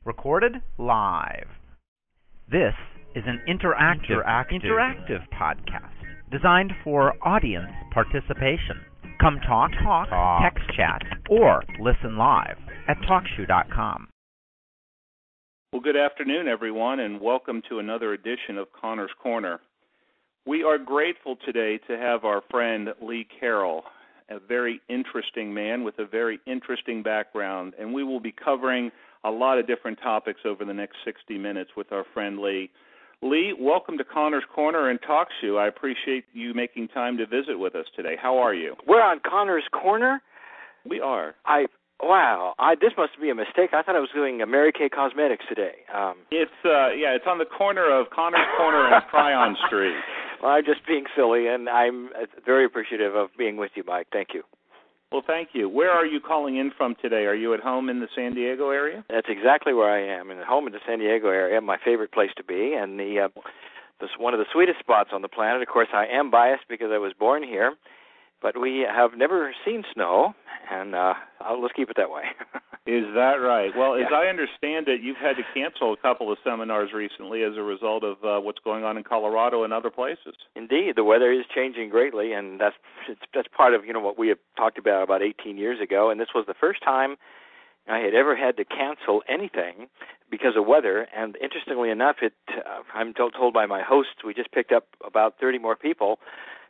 Recorded live. This is an interactive podcast designed for audience participation. Come talk, text chat, or listen live at TalkShoe.com. Well, good afternoon, everyone, and welcome to another edition of Connor's Corner. We are grateful today to have our friend Lee Carroll, a very interesting man with a very interesting background, and we will be covering a lot of different topics over the next 60 minutes with our friend Lee. Lee, welcome to Connor's Corner and TalkShoe. I appreciate you making time to visit with us today. How are you? We're on Connor's Corner? We are. This must be a mistake. I thought I was doing Mary Kay Cosmetics today. It's on the corner of Connor's Corner and Kryon Street. Well, I'm just being silly, and I'm very appreciative of being with you, Mike. Thank you. Well, thank you. Where are you calling in from today? Are you at home in the San Diego area? That's exactly where I am, at home in the San Diego area, my favorite place to be, and one of the sweetest spots on the planet. Of course, I am biased because I was born here, but we have never seen snow, and let's keep it that way. Is that right? Well, yeah. As I understand it, you've had to cancel a couple of seminars recently as a result of what's going on in Colorado and other places. Indeed, the weather is changing greatly, and that's part of what we had talked about 18 years ago. And this was the first time I had ever had to cancel anything because of weather. And interestingly enough, I'm told by my hosts, we just picked up about 30 more people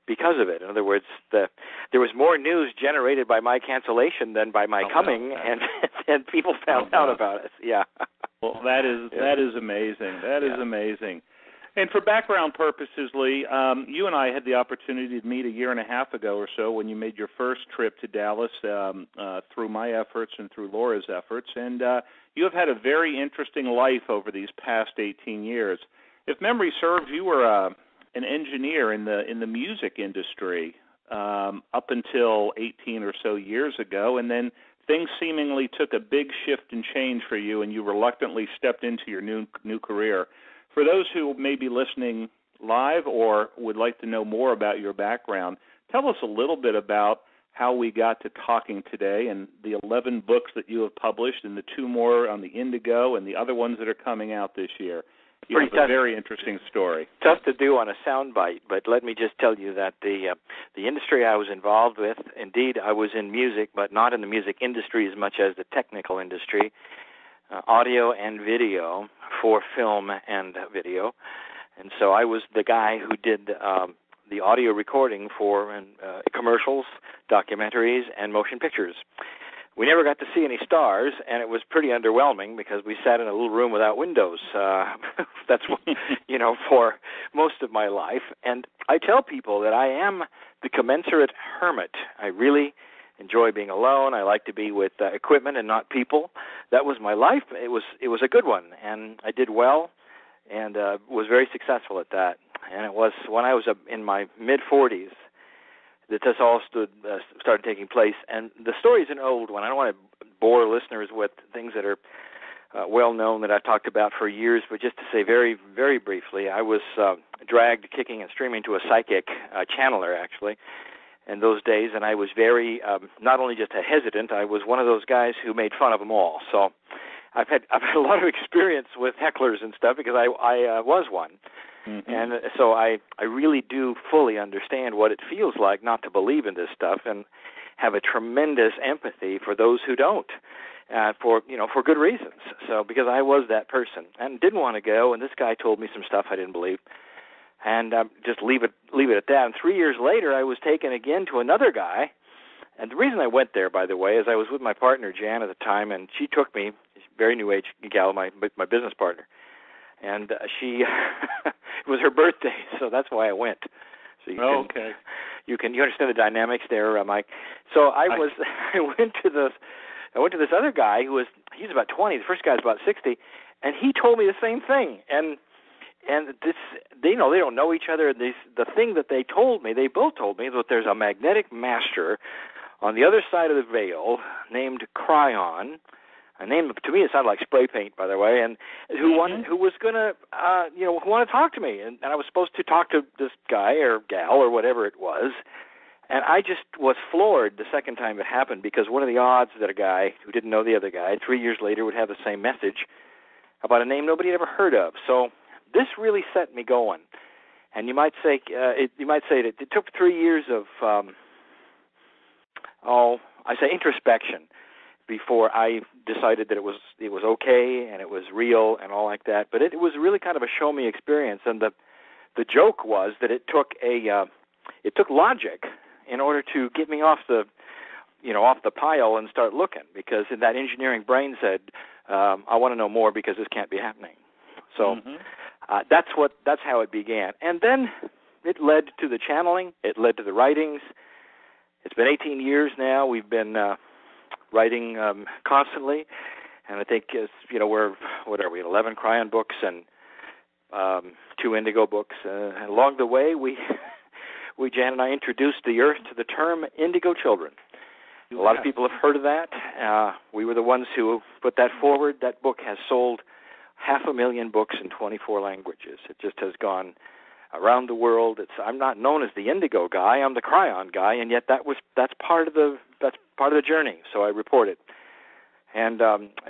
because of it. In other words, there was more news generated by my cancellation than by my coming, and people found out about it. Yeah. Well, that is amazing. That is amazing. And for background purposes, Lee, you and I had the opportunity to meet a year and a half ago or so when you made your first trip to Dallas through my efforts and through Laura's efforts. And you have had a very interesting life over these past 18 years. If memory serves, you were an engineer in the music industry up until 18 or so years ago, and then things seemingly took a big shift and change for you, and you reluctantly stepped into your new career. For those who may be listening live or would like to know more about your background, tell us a little bit about how we got to talking today and the 11 books that you have published and the 2 more on the Indigo and the other ones that are coming out this year. You have a very interesting story. Tough to do on a soundbite, but let me just tell you that the industry I was involved with, indeed, I was in music, but not in the music industry as much as the technical industry, audio and video for film and video. And so I was the guy who did the audio recording for commercials, documentaries, and motion pictures. We never got to see any stars, and it was pretty underwhelming because we sat in a little room without windows. That's for most of my life. And I tell people that I am the commensurate hermit. I really enjoy being alone. I like to be with equipment and not people. That was my life. It was a good one, and I did well, and was very successful at that. And it was when I was in my mid-40s that this all started taking place. And the story's an old one. I don't want to bore listeners with things that are well-known that I've talked about for years, but just to say very, very briefly, I was dragged kicking and screaming to a psychic channeler, actually, in those days, and I was very, not only just a hesitant, I was one of those guys who made fun of them all. So I've had a lot of experience with hecklers and stuff because I was one. Mm-hmm. And so I really do fully understand what it feels like not to believe in this stuff and have a tremendous empathy for those who don't, for good reasons. So because I was that person and didn't want to go, and this guy told me some stuff I didn't believe, and just leave it at that. And 3 years later, I was taken again to another guy. And the reason I went there, by the way, is I was with my partner Jan at the time, and she took me, very new age gal, my business partner. And it was her birthday, so that's why I went. So you understand the dynamics there, Mike. So I went to this other guy he's about 20. The first guy's about 60, and he told me the same thing. And this, they don't know each other. The thing that they both told me that there's a magnetic master on the other side of the veil named Kryon. A name to me it sounded like spray paint, by the way, and who was going to who wanted to talk to me, and I was supposed to talk to this guy or gal or whatever it was, and I just was floored the second time it happened because what are the odds that a guy who didn't know the other guy 3 years later would have the same message about a name nobody had ever heard of. So this really set me going. And you might say that it took 3 years of introspection before I decided that it was okay and it was real and all like that. But it was really kind of a show me experience. And the joke was that it took logic in order to get me off the pile and start looking, because that engineering brain said, I want to know more because this can't be happening. So that's how it began. And then it led to the channeling. It led to the writings. It's been 18 years now. We've been writing constantly, and I think we're 11 Kryon books and 2 Indigo books. And along the way, Jan and I introduced the Earth to the term Indigo Children. A lot of people have heard of that. We were the ones who put that forward. That book has sold 500,000 books in 24 languages. It just has gone around the world. I'm not known as the Indigo guy. I'm the Kryon guy, and yet that's part of the journey. So I report it. And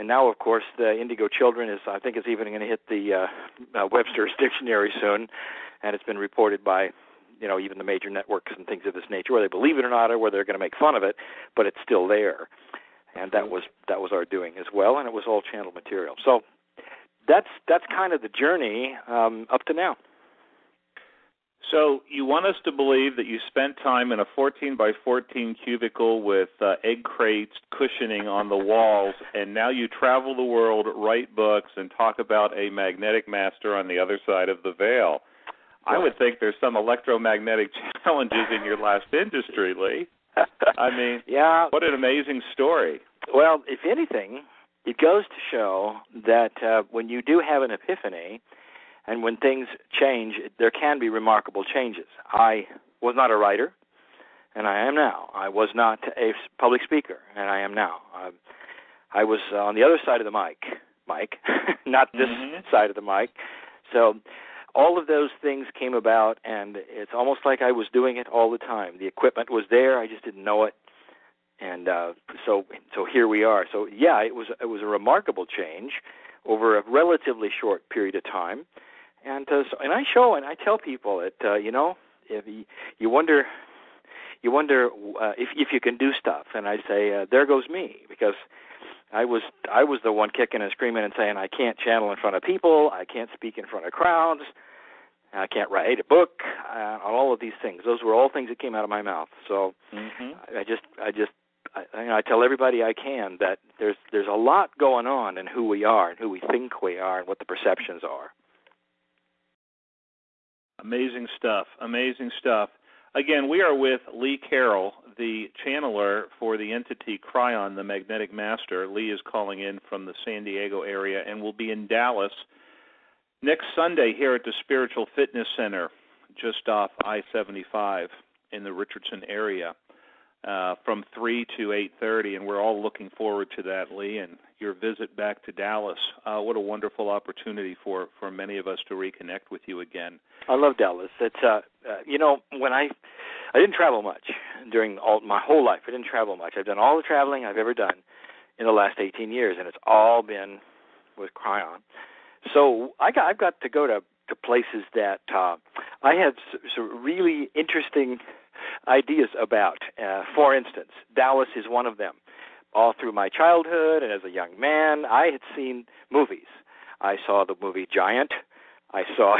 now, of course, the Indigo Children is even going to hit the Webster's Dictionary soon, and it's been reported by even the major networks and things of this nature, whether they believe it or not, or whether they're going to make fun of it, but it's still there. And that was our doing as well, and it was all channeled material. So that's kind of the journey up to now. So you want us to believe that you spent time in a 14 by 14 cubicle with egg crates cushioning on the walls, and now you travel the world, write books, and talk about a magnetic master on the other side of the veil. I would think there's some electromagnetic challenges in your last industry, Lee. I mean, yeah. What an amazing story. Well, if anything, it goes to show that when you do have an epiphany and when things change, there can be remarkable changes. I was not a writer, and I am now. I was not a public speaker, and I am now. I was on the other side of the mic, not this side of the mic. So all of those things came about, and it's almost like I was doing it all the time. The equipment was there, I just didn't know it, and so here we are. So yeah, it was a remarkable change over a relatively short period of time, and I show and I tell people that if you wonder if you can do stuff, and I say there goes me, because I was the one kicking and screaming and saying I can't channel in front of people, I can't speak in front of crowds, I can't write a book, all of these things. Those were all things that came out of my mouth. So I tell everybody I can that there's a lot going on in who we are and who we think we are and what the perceptions are. Amazing stuff. Amazing stuff. Again, we are with Lee Carroll, the channeler for the entity Kryon, the Magnetic Master. Lee is calling in from the San Diego area and will be in Dallas next Sunday here at the Spiritual Fitness Center, just off I-75 in the Richardson area, from 3 to 8:30, and we're all looking forward to that, Lee, and your visit back to Dallas. What a wonderful opportunity for many of us to reconnect with you again. I love Dallas. It's when I didn't travel much during my whole life. I didn't travel much. I've done all the traveling I've ever done in the last 18 years, and it's all been with Kryon. So I've got to go to places that I had some really interesting ideas about. For instance, Dallas is one of them. All through my childhood and as a young man, I had seen movies. I saw the movie Giant. I saw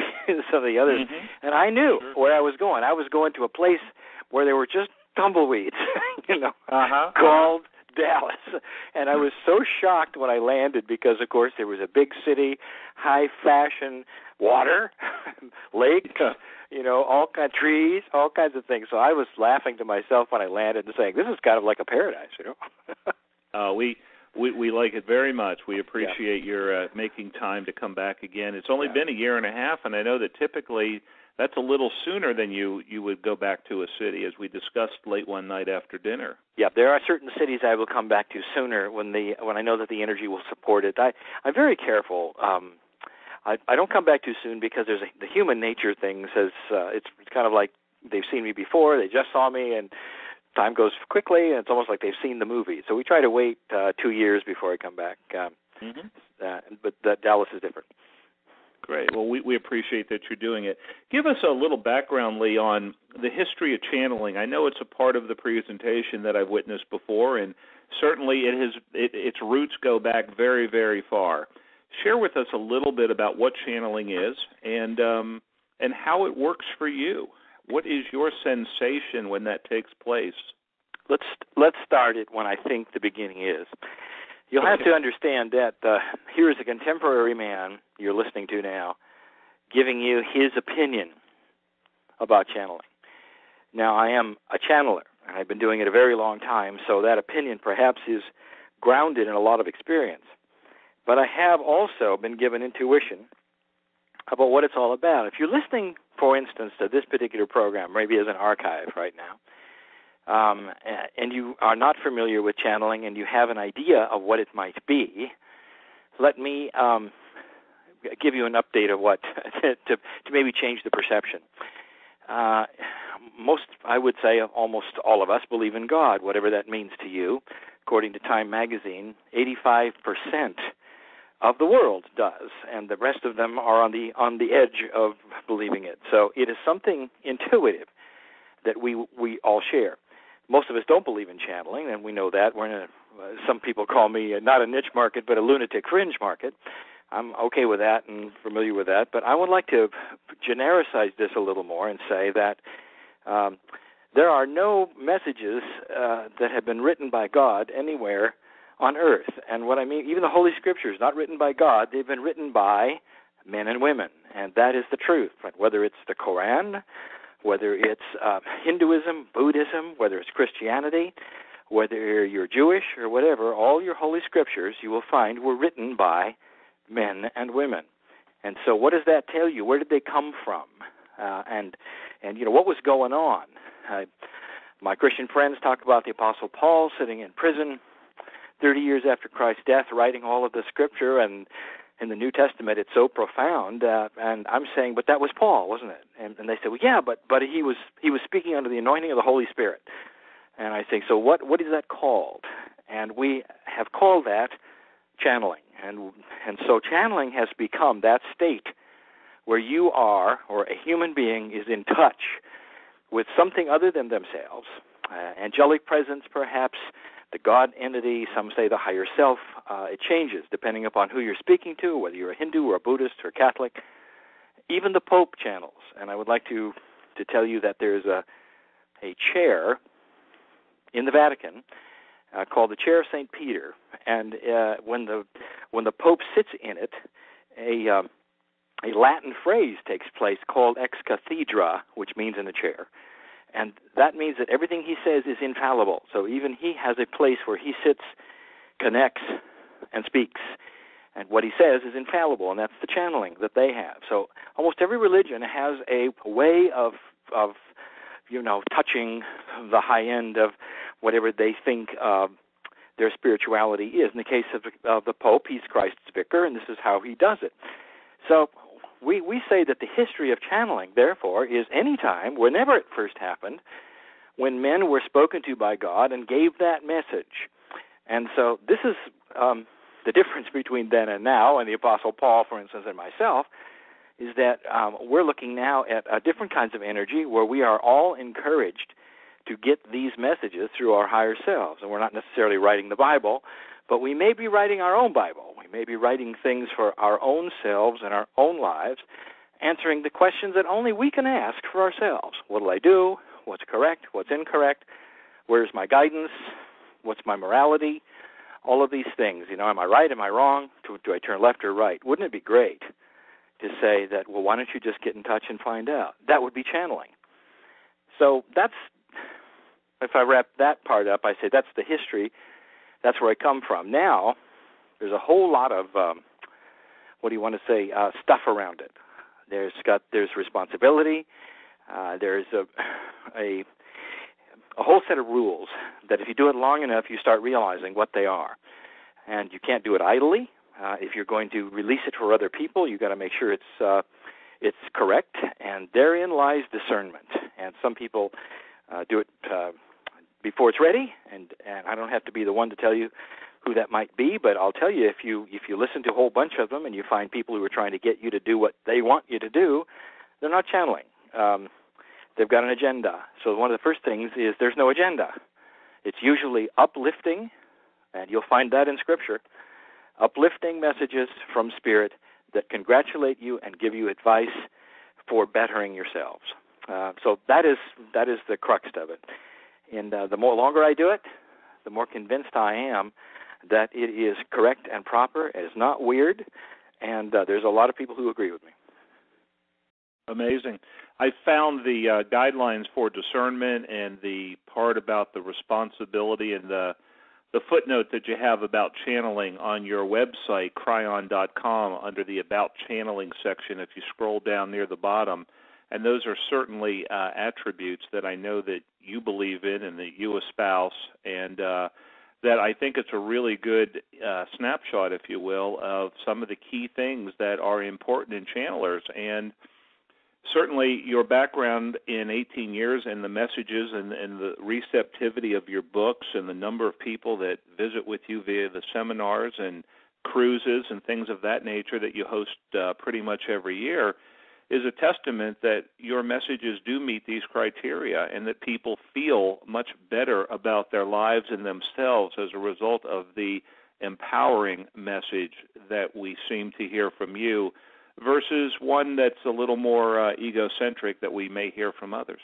some of the others, and I knew where I was going. I was going to a place where there were just tumbleweeds, called Dallas. And I was so shocked when I landed because, of course, there was a big city, high-fashion water, lakes, all kinds of trees, all kinds of things. So I was laughing to myself when I landed and saying, this is kind of like a paradise, We like it very much. We appreciate your making time to come back again. It's only been a year and a half, and I know that typically that's a little sooner than you would go back to a city, as we discussed late one night after dinner. Yeah, there are certain cities I will come back to sooner when I know that the energy will support it. I'm very careful. I don't come back too soon because there's the human nature thing says it's kind of like they've seen me before, they just saw me, and time goes quickly, and it's almost like they've seen the movie. So we try to wait 2 years before I come back. But Dallas is different. Great. Well, we appreciate that you're doing it. Give us a little background, Lee, on the history of channeling. I know it's a part of the presentation that I've witnessed before, and certainly its roots go back very, very far. Share with us a little bit about what channeling is and how it works for you. What is your sensation when that takes place? Let's start it when I think the beginning is. You'll have to understand that here is a contemporary man you're listening to now giving you his opinion about channeling. Now, I am a channeler, and I've been doing it a very long time, so that opinion perhaps is grounded in a lot of experience. But I have also been given intuition about what it's all about. If you're listening, for instance, to this particular program, maybe as an archive right now, and you are not familiar with channeling and you have an idea of what it might be, let me give you an update of what to maybe change the perception. I would say almost all of us believe in God, whatever that means to you. According to Time magazine, 85% of the world does, and the rest of them are on the edge of believing it. So it is something intuitive that we all share. Most of us don't believe in channeling, and we know that. We're in some people call me not a niche market, but a lunatic fringe market. I'm okay with that and familiar with that, but I would like to genericize this a little more and say that there are no messages that have been written by God anywhere on earth. And what I mean, even the Holy Scriptures, not written by God, they've been written by men and women, and that is the truth. Whether it's the Quran, whether it's Hinduism, Buddhism, whether it's Christianity, whether you're Jewish or whatever, all your Holy Scriptures you will find were written by men and women. And so what does that tell you? Where did they come from? And you know, what was going on? My Christian friends talk about the Apostle Paul sitting in prison 30 years after Christ's death, writing all of the Scripture, and in the New Testament it's so profound. And I'm saying, but that was Paul, wasn't it? And they say, well, yeah, but he was speaking under the anointing of the Holy Spirit. And I say, so what is that called? And we have called that channeling. And so channeling has become that state where you are, or a human being is in touch with something other than themselves, angelic presence perhaps, the God entity, some say the higher self. It changes depending upon who you're speaking to, whether you're a Hindu or a Buddhist or Catholic. Even the Pope channels. And I would like to tell you that there's a chair in the Vatican called the Chair of St. Peter. And when the Pope sits in it, a Latin phrase takes place called ex cathedra, which means in the chair. And that means that everything he says is infallible. So even he has a place where he sits, connects, and speaks. And what he says is infallible, and that's the channeling that they have. So almost every religion has a way of touching the high end of whatever they think their spirituality is. In the case of the Pope, he's Christ's vicar, and this is how he does it. So we say that the history of channeling, therefore, is any time, whenever it first happened, when men were spoken to by God and gave that message. And so this is the difference between then and now, and the Apostle Paul, for instance, and myself, is that we're looking now at different kinds of energy where we are all encouraged to get these messages through our higher selves. And we're not necessarily writing the Bible, but we may be writing our own Bible. We may be writing things for our own selves and our own lives, answering the questions that only we can ask for ourselves. What will I do? What's correct? What's incorrect? Where's my guidance? What's my morality? All of these things. Am I right? Am I wrong? Do I turn left or right? Wouldn't it be great to say that, well, why don't you just get in touch and find out? That would be channeling. So that's, if I wrap that part up, I say that's the history. That's where I come from. Now, there's a whole lot of, stuff around it. There's responsibility. There's a whole set of rules that if you do it long enough, you start realizing what they are. And you can't do it idly. If you're going to release it for other people, you've got to make sure it's correct. And therein lies discernment. And some people do it before it's ready, and I don't have to be the one to tell you who that might be, but I'll tell you, if you listen to a whole bunch of them and you find people who are trying to get you to do what they want you to do, they're not channeling. They've got an agenda. So one of the first things is there's no agenda. It's usually uplifting, and you'll find that in Scripture, uplifting messages from Spirit that congratulate you and give you advice for bettering yourselves. So that is the crux of it. And the more longer I do it, the more convinced I am that it is correct and proper. It is not weird, and there's a lot of people who agree with me. Amazing. I found the guidelines for discernment and the part about the responsibility and the footnote that you have about channeling on your website, Kryon.com, under the About Channeling section if you scroll down near the bottom. And those are certainly attributes that I know that you believe in and that you espouse, and that I think it's a really good snapshot, if you will, of some of the key things that are important in channelers. And certainly your background in 18 years and the messages and the receptivity of your books and the number of people that visit with you via the seminars and cruises and things of that nature that you host pretty much every year is a testament that your messages do meet these criteria and that people feel much better about their lives and themselves as a result of the empowering message that we seem to hear from you versus one that's a little more egocentric that we may hear from others.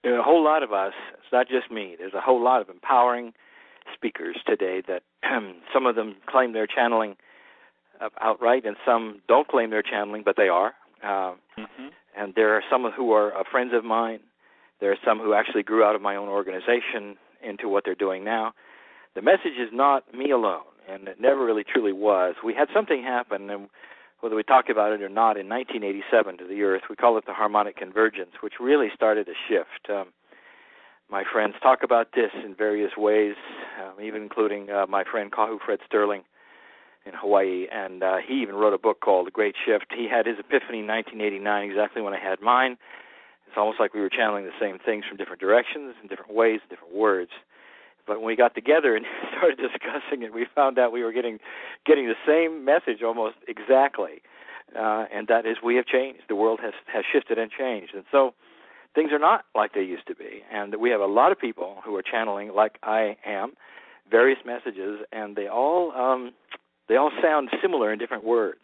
There are a whole lot of us. It's not just me. There's a whole lot of empowering speakers today that some of them claim they're channeling outright and some don't claim they're channeling, but they are. And there are some who are friends of mine. There are some who actually grew out of my own organization into what they're doing now. The message is not me alone, and it never really truly was. We had something happen, and whether we talk about it or not, in 1987 to the Earth, we call it the harmonic convergence, which really started a shift. My friends talk about this in various ways, even including my friend Kahu Fred Sterling in Hawaii, and he even wrote a book called The Great Shift. He had his epiphany in 1989, exactly when I had mine. It's almost like we were channeling the same things from different directions, in different ways, different words. But when we got together and started discussing it, we found out we were getting the same message almost exactly, and that is we have changed. The world has shifted and changed, and so things are not like they used to be. And we have a lot of people who are channeling, like I am, various messages, and they all sound similar in different words.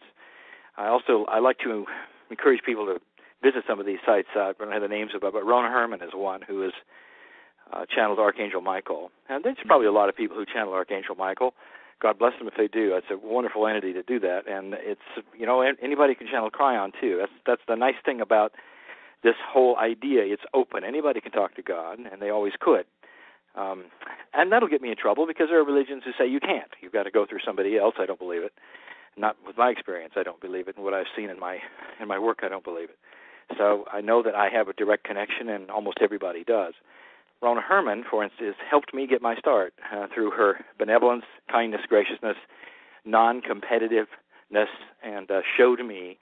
I like to encourage people to visit some of these sites. I don't have the names of it, but Rona Herman is one who is channeled Archangel Michael. And there's probably a lot of people who channel Archangel Michael. God bless them if they do. It's a wonderful entity to do that. And it's, anybody can channel Kryon too. That's the nice thing about this whole idea. It's open. Anybody can talk to God, and they always could. And that'll get me in trouble because there are religions who say you can't. You've got to go through somebody else. I don't believe it. Not with my experience, I don't believe it. And what I've seen in my work, I don't believe it. So I know that I have a direct connection, and almost everybody does. Rona Herman, for instance, helped me get my start through her benevolence, kindness, graciousness, non-competitiveness, and showed me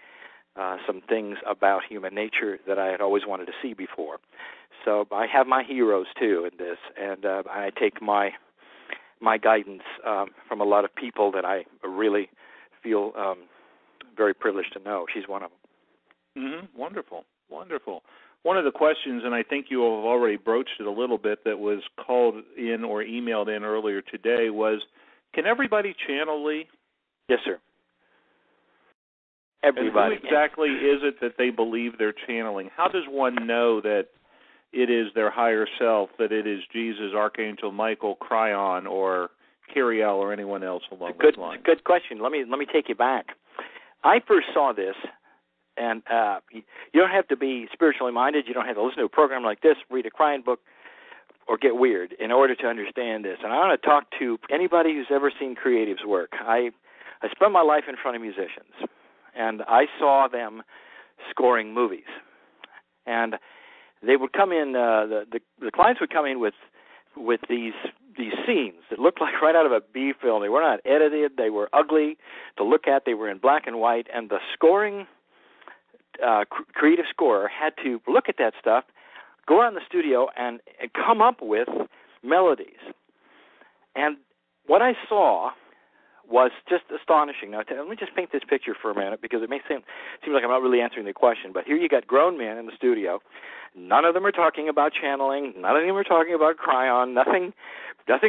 some things about human nature that I had always wanted to see before. So I have my heroes, too, in this, and I take my guidance from a lot of people that I really feel very privileged to know. She's one of them. Mm-hmm. Wonderful, wonderful. One of the questions, and I think you have already broached it a little bit, that was called in or emailed in earlier today was, can everybody channel, Lee? Yes, sir. Everybody. And who exactly is it that they believe they're channeling? How does one know that it is their higher self, that it is Jesus, Archangel Michael, Kryon, or Carroll, or anyone else along those lines? Good question. Let me take you back. I first saw this, and you don't have to be spiritually minded. You don't have to listen to a program like this, read a Kryon book, or get weird in order to understand this. And I want to talk to anybody who's ever seen creatives work. I spent my life in front of musicians, and I saw them scoring movies. And they would come in, the clients would come in with these scenes that looked like right out of a B film. They were not edited. They were ugly to look at. They were in black and white. And the scoring, creative scorer had to look at that stuff, go out in the studio, and come up with melodies. And what I saw was just astonishing. Now, let me just paint this picture for a minute, because it may seem like I'm not really answering the question, but here you got grown men in the studio. None of them are talking about channeling. None of them are talking about Kryon. Nothing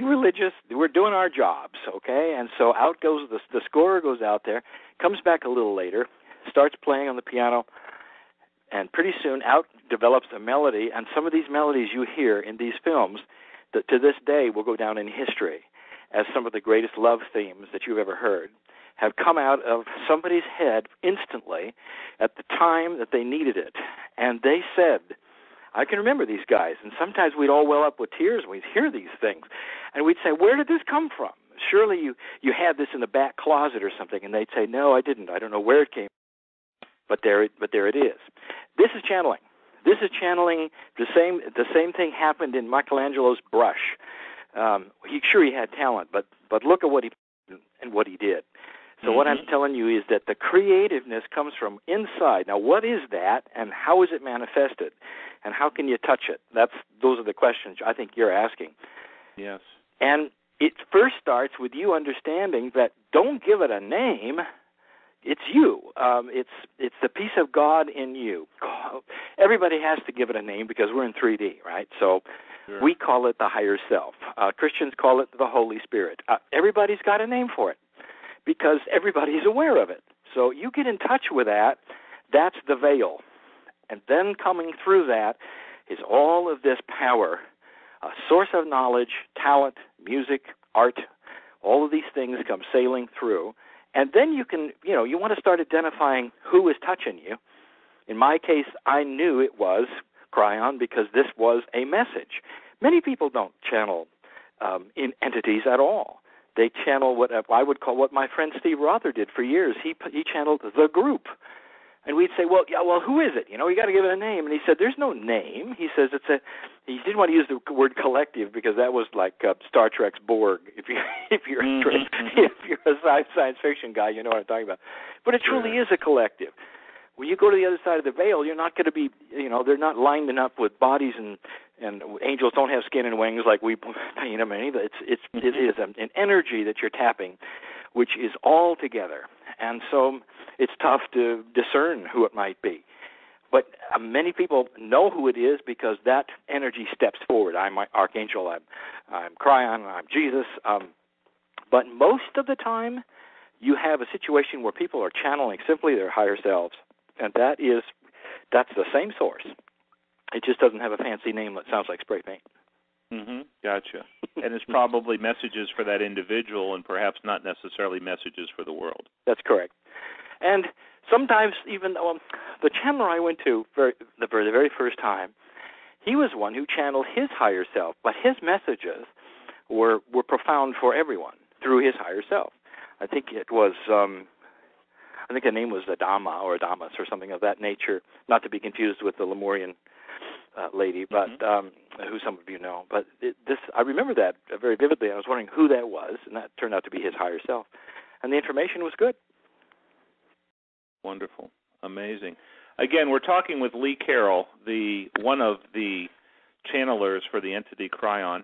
religious. We're doing our jobs, okay? And so out goes the scorer goes out there, comes back a little later, starts playing on the piano, and pretty soon out develops a melody. And some of these melodies you hear in these films that to this day will go down in history as some of the greatest love themes that you've ever heard, have come out of somebody's head instantly at the time that they needed it. And they said, I can remember these guys, and sometimes we'd all well up with tears when we'd hear these things. And we'd say, where did this come from? Surely you had this in the back closet or something. And they'd say, no, I didn't. I don't know where it came from. But there it is. This is channeling. This is channeling. The same thing happened in Michelangelo's brush. He had talent, but look at what he did. So what I'm telling you is that the creativeness comes from inside. Now, what is that, and how is it manifested, and how can you touch it? Those are the questions I think you're asking. Yes. And it first starts with you understanding that don't give it a name. It's you. It's the piece of God in you. Everybody has to give it a name because we're in 3D, right? So sure. We call it the higher self. Christians call it the Holy Spirit. Everybody's got a name for it because everybody's aware of it. So you get in touch with that. That's the veil. And then coming through that is all of this power, a source of knowledge, talent, music, art, all of these things come sailing through. And then you can, you want to start identifying who is touching you. In my case, I knew it was Kryon because this was a message. Many people don't channel in entities at all. They channel what I would call what my friend Steve Rother did for years. He channeled the group. And we'd say, well, who is it? You got to give it a name. And he said, there's no name. He says he didn't want to use the word collective because that was like Star Trek's Borg. If you're a science fiction guy, you know what I'm talking about. But it truly is a collective. When you go to the other side of the veil, you're not going to be, they're not lined up with bodies and angels don't have skin and wings like we paint them. It is an energy that you're tapping, which is all together. And so it's tough to discern who it might be. But many people know who it is because that energy steps forward. I'm Archangel, I'm Kryon, I'm Jesus. But most of the time, you have a situation where people are channeling simply their higher selves. And that's the same source. It just doesn't have a fancy name that sounds like spray paint. Gotcha. And it's probably messages for that individual and perhaps not necessarily messages for the world. That's correct. And sometimes even the channeler I went to for the very first time, he was one who channeled his higher self, but his messages were profound for everyone through his higher self. I think it was, I think the name was Adama or Adamas or something of that nature, not to be confused with the Lemurian lady, but who some of you know. But I remember that very vividly. I was wondering who that was, and that turned out to be his higher self. And the information was good. Wonderful. Amazing. Again, we're talking with Lee Carroll, one of the channelers for the entity Kryon.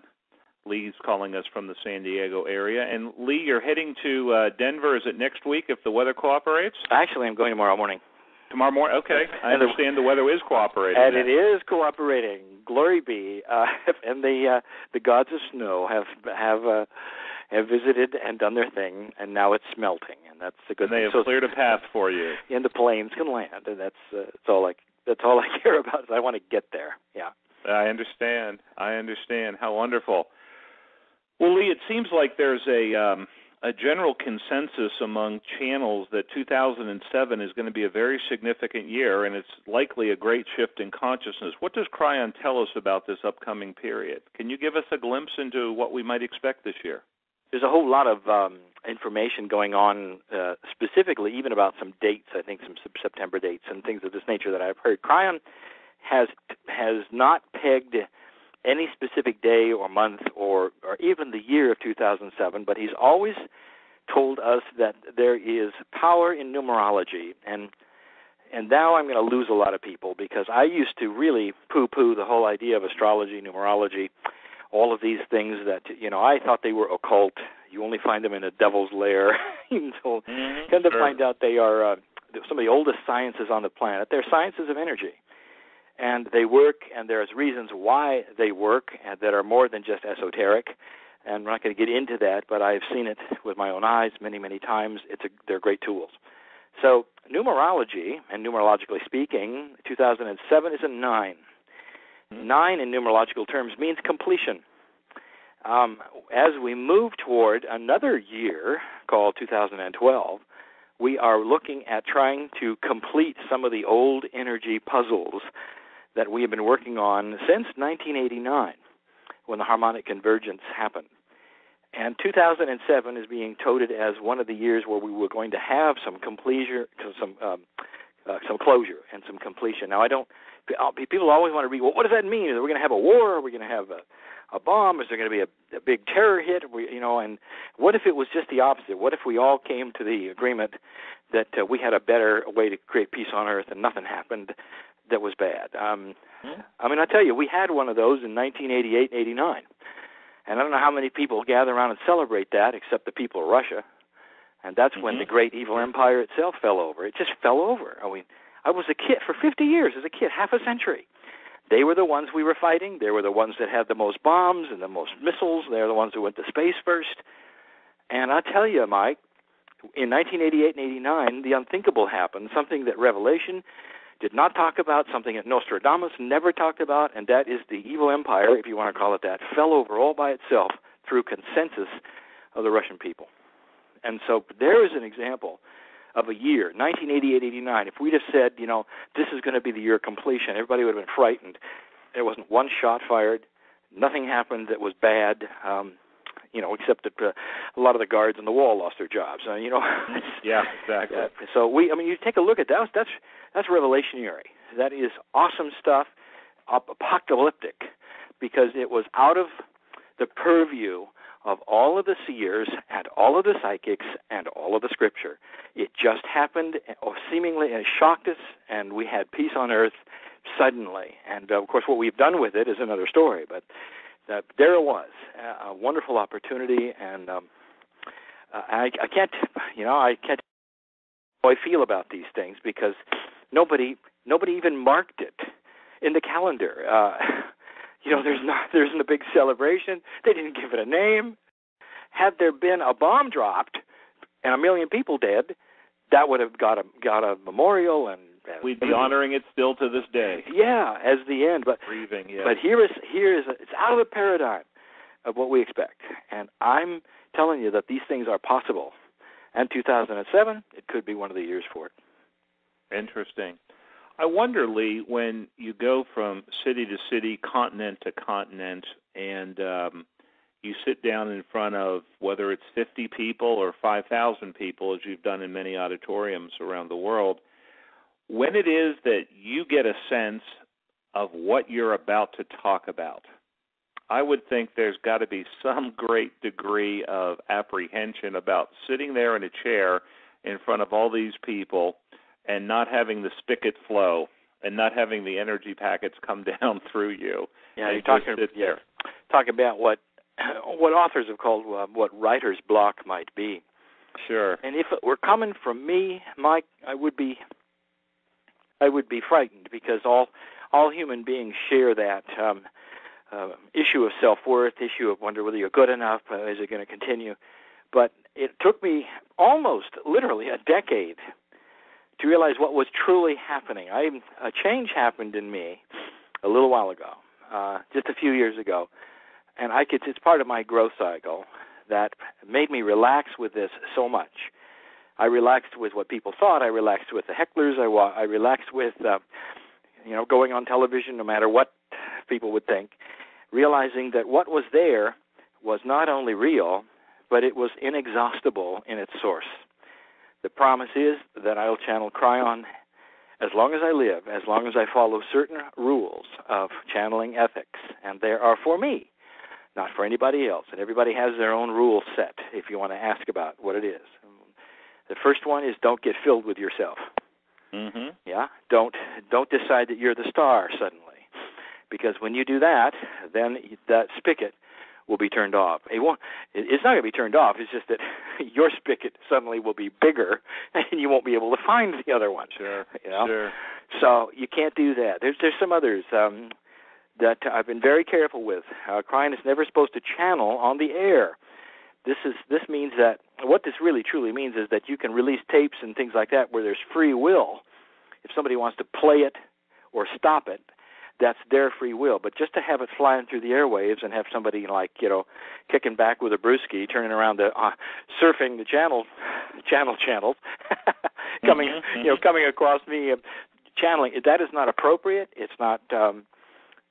Lee's calling us from the San Diego area. And Lee, you're heading to Denver. Is it next week if the weather cooperates? Actually, I'm going tomorrow morning. Tomorrow morning? Okay. I understand the weather is cooperating. And it is cooperating. Glory be. And the gods of snow have visited and done their thing, and now it's melting, and that's a good thing. They have cleared a path for you. And the planes can land, and that's all I care about is I want to get there. Yeah. I understand. How wonderful. Well, Lee, it seems like there's a general consensus among channels that 2007 is going to be a very significant year, and it's likely a great shift in consciousness. What does Kryon tell us about this upcoming period? Can you give us a glimpse into what we might expect this year? There's a whole lot of information going on, specifically even about some dates, I think some September dates and things of this nature that I've heard. Kryon has not pegged any specific day or month or even the year of 2007, but he's always told us that there is power in numerology. And now I'm going to lose a lot of people because I used to really poo-poo the whole idea of astrology, numerology, all of these things that, I thought they were occult, You only find them in a devil's lair. So come to find out they are some of the oldest sciences on the planet. They're sciences of energy. And they work, and there's reasons why they work that are more than just esoteric. And I'm not going to get into that, but I've seen it with my own eyes many, many times. They're great tools. So numerology, and numerologically speaking, 2007 is a 9. 9 in numerological terms means completion. As we move toward another year called 2012, we are looking at trying to complete some of the old energy puzzles that we have been working on since 1989, when the harmonic convergence happened. And 2007 is being touted as one of the years where we were going to have some closure and some completion. Now, people always want to read, well, what does that mean? Are we going to have a war? Are we going to have a bomb? Is there going to be a big terror hit? And what if it was just the opposite? What if we all came to the agreement that we had a better way to create peace on Earth and nothing happened that was bad? I tell you, we had one of those in 1988 and 89. And I don't know how many people gather around and celebrate that except the people of Russia. And that's when the great evil empire itself fell over. It just fell over. I was a kid for 50 years as a kid, half a century. They were the ones we were fighting. They were the ones that had the most bombs and the most missiles. They're the ones who went to space first. And I tell you, Mike, in 1988 and 89, the unthinkable happened, something that Revelation did not talk about, something that Nostradamus never talked about, and that is the evil empire, if you want to call it that, fell over all by itself through consensus of the Russian people. And so there is an example of a year, 1988-89. If we'd have said, this is going to be the year of completion, everybody would have been frightened. There wasn't one shot fired. Nothing happened that was bad, except that a lot of the guards on the wall lost their jobs. Yeah, exactly. So you take a look at that. That's revelationary. That is awesome stuff, apocalyptic, because it was out of the purview of all of the seers and all of the psychics and all of the scripture. It just happened, or seemingly, and it shocked us, and we had peace on earth suddenly. And, of course, what we've done with it is another story. But there it was, a wonderful opportunity, and I can't how I feel about these things because nobody even marked it in the calendar. There isn't a big celebration. They didn't give it a name. Had there been a bomb dropped and 1 million people dead, that would have got a memorial, and we'd be honoring it still to this day. Yeah, as the end. But grieving. Yeah. But here is it's out of the paradigm of what we expect, and I'm telling you that these things are possible. And 2007, it could be one of the years for it. Interesting. I wonder, Lee, when you go from city to city, continent to continent, and you sit down in front of whether it's 50 people or 5,000 people, as you've done in many auditoriums around the world, when it is that you get a sense of what you're about to talk about, I would think there's got to be some great degree of apprehension about sitting there in a chair in front of all these people and not having the spigot flow and not having the energy packets come down through you. Yeah, you're talking about what authors have called what writer's block might be. Sure. And if it were coming from me, Mike, I would be frightened because all human beings share that issue of self-worth, issue of wonder whether you're good enough, is it going to continue? But it took me almost literally a decade to realize what was truly happening. A change happened in me a little while ago, just a few years ago, and it's part of my growth cycle that made me relax with this so much. I relaxed with what people thought. I relaxed with the hecklers. I relaxed with going on television no matter what people would think, realizing that what was there was not only real, but it was inexhaustible in its source. The promise is that I'll channel Kryon as long as I live, as long as I follow certain rules of channeling ethics, and they are for me, not for anybody else. And everybody has their own rule set if you want to ask about what it is. The first one is don't get filled with yourself. Mm-hmm. Yeah? Don't decide that you're the star suddenly. Because when you do that, then that spigot will be turned off. It's not going to be turned off. It's just that your spigot suddenly will be bigger, and you won't be able to find the other one. Sure. You know? Sure. So you can't do that. There's some others that I've been very careful with. Kryon is never supposed to channel on the air. This means that what this really truly means is that you can release tapes and things like that where there's free will. If somebody wants to play it or stop it, that's their free will. But just to have it flying through the airwaves and have somebody kicking back with a brewski, turning around surfing the channels, coming across me, channeling, that is not appropriate. It's not.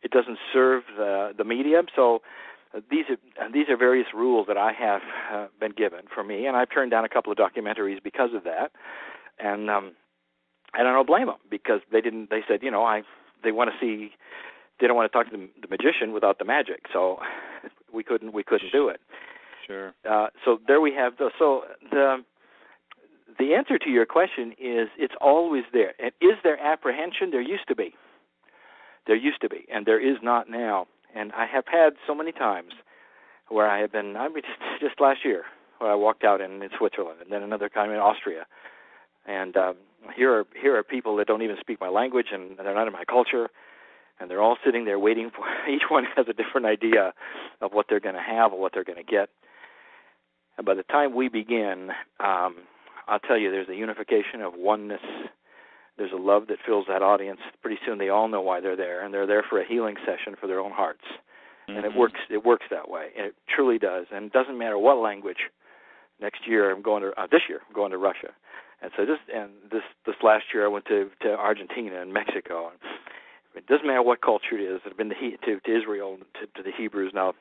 It doesn't serve the medium. So these are various rules that I have been given for me, and I've turned down a couple of documentaries because of that. And I don't blame them, because they said, they want to see, they don't want to talk to the magician without the magic. So we couldn't do it. Sure. So there we have the answer to your question is it's always there. And is there apprehension? There used to be. And there is not now. And I have had so many times where I mean, just last year, where I walked out in Switzerland, and then another time in Austria. And here are people that don't even speak my language, and they're not in my culture, and they're all sitting there waiting for, each one has a different idea of what they're going to have or what they're going to get. And by the time we begin, I'll tell you, there's a unification of oneness. There's a love that fills that audience. Pretty soon they all know why they're there, and they're there for a healing session for their own hearts. Mm-hmm. And it works that way, and it truly does. And it doesn't matter what language. This year I'm going to Russia. And so this last year I went to Argentina and Mexico. And it doesn't matter what culture it is. I've been to Israel, to the Hebrews, now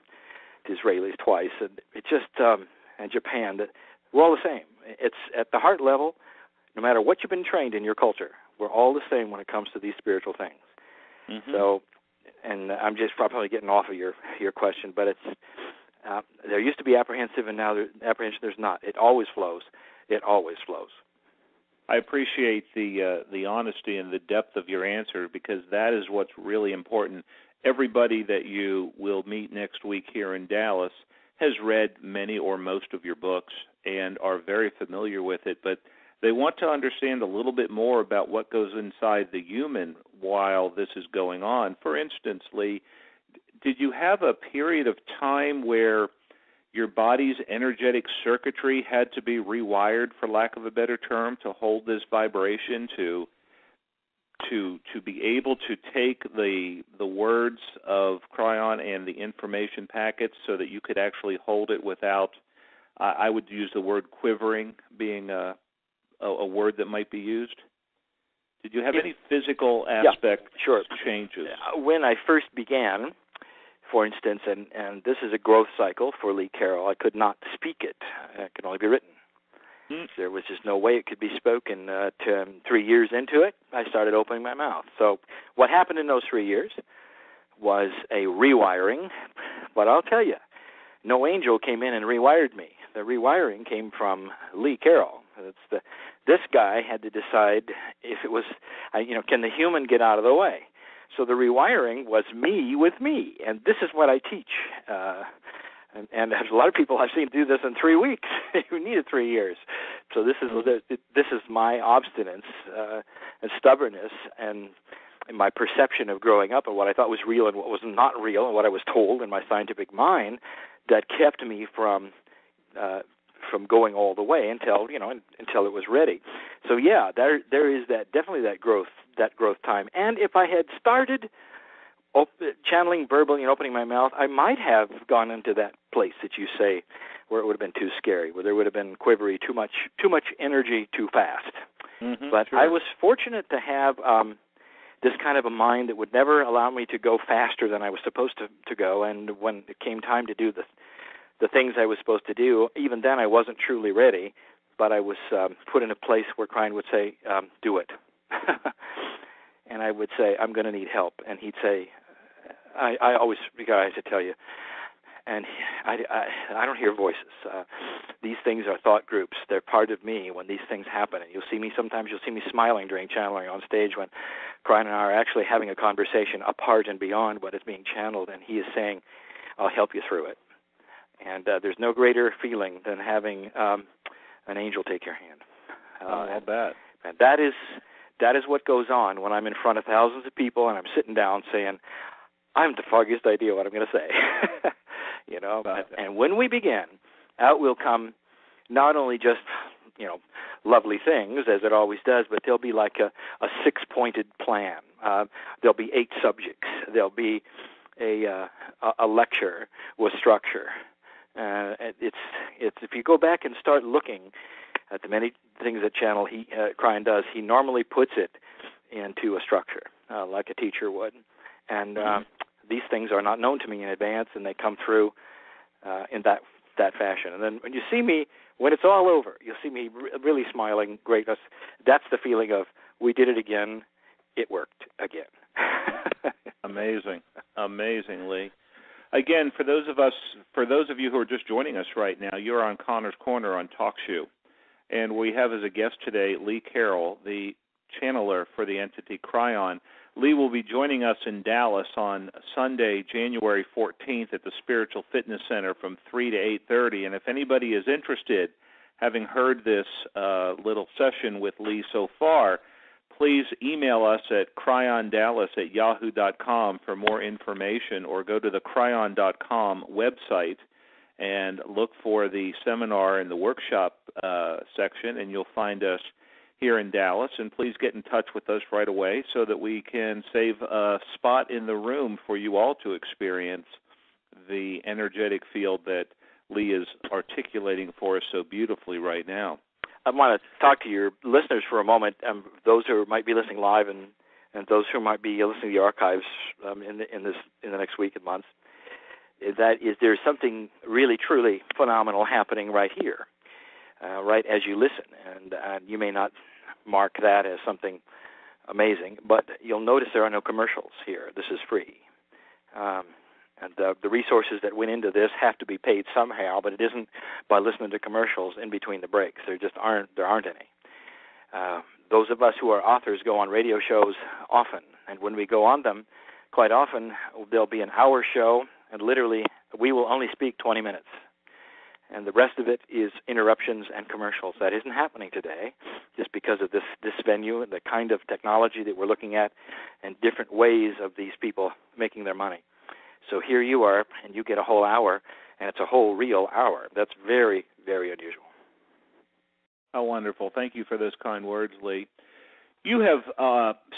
to Israelis twice, and it just and Japan. That we're all the same. It's at the heart level. No matter what you've been trained in your culture, we're all the same when it comes to these spiritual things. Mm-hmm. So, and I'm just probably getting off of your question, but it's there used to be apprehensive, and now apprehension. There's not. It always flows. It always flows. I appreciate the honesty and the depth of your answer, because that is what's really important. Everybody that you will meet next week here in Dallas has read many or most of your books and are very familiar with it, but they want to understand a little bit more about what goes inside the human while this is going on. For instance, Lee, did you have a period of time where your body's energetic circuitry had to be rewired, for lack of a better term, to hold this vibration, to be able to take the words of Kryon and the information packets so that you could actually hold it without, I would use the word quivering being a word that might be used? Did you have any physical aspect changes? When I first began, for instance, and this is a growth cycle for Lee Carroll, I could not speak it. It could only be written. There was just no way it could be spoken. 3 years into it, I started opening my mouth. So what happened in those 3 years was a rewiring, but I'll tell you, no angel came in and rewired me. The rewiring came from Lee Carroll. This guy had to decide if it was, can the human get out of the way? So the rewiring was me with me, and this is what I teach. And there's a lot of people I've seen do this in 3 weeks who needed 3 years. So this is my obstinance and stubbornness and my perception of growing up and what I thought was real and what was not real and what I was told in my scientific mind that kept me from going all the way until it was ready. So yeah, there is definitely that growth time. And if I had started channeling verbally and opening my mouth, I might have gone into that place that you say where it would have been too scary, where there would have been quivery, too much energy too fast. Mm-hmm, but sure. I was fortunate to have this kind of a mind that would never allow me to go faster than I was supposed to go. And when it came time to do the things I was supposed to do, even then I wasn't truly ready, but I was put in a place where Kryon would say, do it. And I would say, I'm going to need help. And he'd say, I always, guys, I tell you, and I don't hear voices. These things are thought groups. They're part of me when these things happen. And sometimes you'll see me smiling during channeling on stage when Kryon and I are actually having a conversation apart and beyond what is being channeled, and he is saying, I'll help you through it. And there's no greater feeling than having an angel take your hand. I'll bet. And that is what goes on when I'm in front of thousands of people and I'm sitting down saying, I haven't the foggiest idea what I'm going to say. You know, and when we begin, out will come not only just, you know, lovely things, as it always does, but there'll be like a six-pointed plan. There'll be 8 subjects. There'll be a lecture with structure. It's if you go back and start looking at the many things that Kryon does, he normally puts it into a structure, like a teacher would. And these things are not known to me in advance, and they come through in that fashion. And then when you see me, when it's all over, you'll see me really smiling, great. That's the feeling of, we did it again, it worked again. Amazing, Lee. Again, for those of you who are just joining us right now, you're on Connor's Corner on TalkShoe. And we have as a guest today Lee Carroll, the channeler for the entity Kryon. Lee will be joining us in Dallas on Sunday, January 14th at the Spiritual Fitness Center from 3 to 8:30. And if anybody is interested, having heard this little session with Lee so far, please email us at cryondallas@yahoo.com for more information, or go to the Kryon.com website and look for the seminar and the workshop section, and you'll find us here in Dallas. And please get in touch with us right away so that we can save a spot in the room for you all to experience the energetic field that Lee is articulating for us so beautifully right now. I want to talk to your listeners for a moment, those who might be listening live and those who might be listening to the archives in the next week and months. That is, there's something really, truly phenomenal happening right here, right as you listen. And you may not mark that as something amazing, but you'll notice there are no commercials here. This is free. And the resources that went into this have to be paid somehow, but it isn't by listening to commercials in between the breaks. There aren't any. Those of us who are authors go on radio shows often, and when we go on them, quite often there'll be an hour show, and literally we will only speak 20 minutes. And the rest of it is interruptions and commercials. That isn't happening today just because of this venue and the kind of technology that we're looking at and different ways of these people making their money. So here you are, and you get a whole hour, and it's a whole real hour. That's very, very unusual. How wonderful. Thank you for those kind words, Lee. You have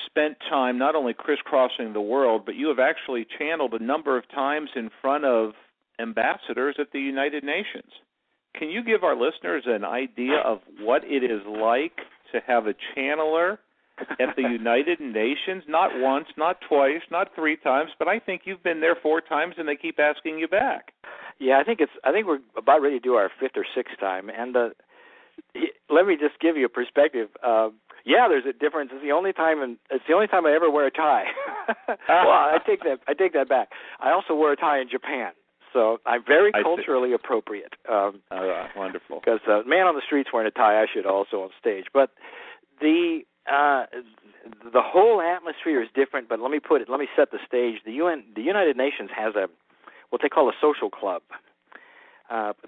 spent time not only crisscrossing the world, but you have actually channeled a number of times in front of ambassadors at the United Nations. Can you give our listeners an idea of what it is like to have a channeler at the United Nations? Not once, not twice, not 3 times, but I think you've been there 4 times, and they keep asking you back. Yeah, I think we're about ready to do our 5th or 6th time, and let me just give you a perspective. Yeah, there's a difference. It's the only time I ever wear a tie. Well, I take that back. I also wear a tie in Japan. So I'm very culturally appropriate. Wonderful. Because man on the streets wearing a tie, I should also on stage. But the whole atmosphere is different. But let me set the stage. The United Nations has what they call a social club.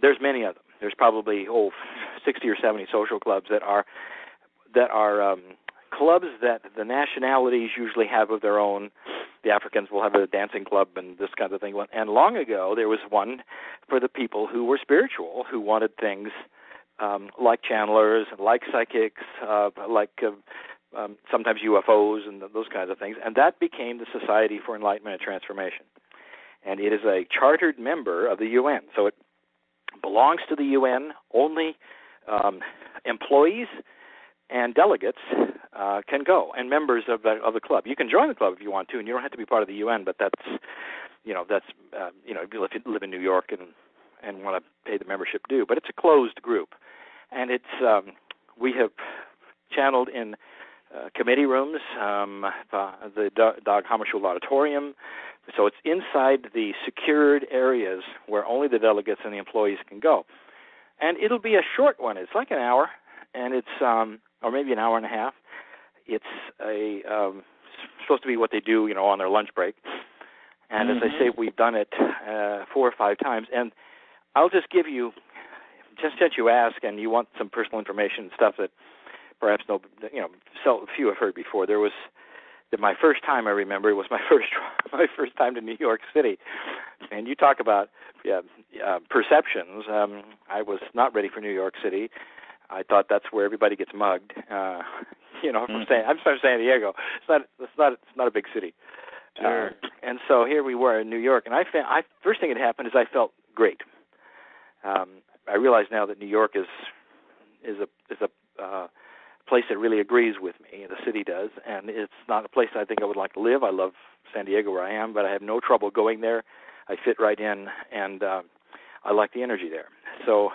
There's many of them. There's probably 60 or 70 social clubs that are clubs that the nationalities usually have of their own. The Africans will have a dancing club and this kind of thing. And long ago, there was one for the people who were spiritual, who wanted things like channelers, like psychics, like sometimes UFOs and those kinds of things. And that became the Society for Enlightenment and Transformation. And it is a chartered member of the UN. So it belongs to the UN. Only employees and delegates can go, and members of the club. You can join the club if you want to, and you don't have to be part of the UN. But that's if you live in New York and want to pay the membership due. But it's a closed group, and it's we have channeled in committee rooms, the Dag Hammarskjöld Auditorium. So it's inside the secured areas where only the delegates and the employees can go, and it'll be a short one. It's like an hour, and it's or maybe an hour and a half. It's supposed to be what they do, on their lunch break. And as I say, we've done it 4 or 5 times. And I'll just give you, just since you ask and you want some personal information and stuff that perhaps few have heard before. There was my first time, I remember, it was my first time to New York City. And you talk about perceptions. I was not ready for New York City. I thought that's where everybody gets mugged. I'm from San Diego. It's not a big city. Sure. And so here we were in New York, and first thing that happened is I felt great. I realize now that New York is a place that really agrees with me. The city does, and it's not a place I think I would like to live. I love San Diego where I am, but I have no trouble going there. I fit right in, and I like the energy there. So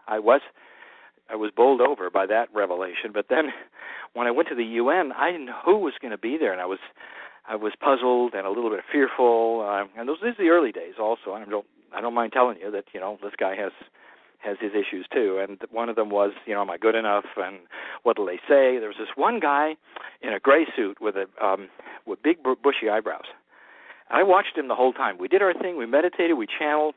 I was bowled over by that revelation. But then when I went to the UN, I didn't know who was going to be there, and I was puzzled and a little bit fearful. And these are the early days also. I don't mind telling you that this guy has his issues too, and one of them was, am I good enough, and what will they say? There was this one guy in a gray suit with big bushy eyebrows. I watched him the whole time. We did our thing, we meditated, we channeled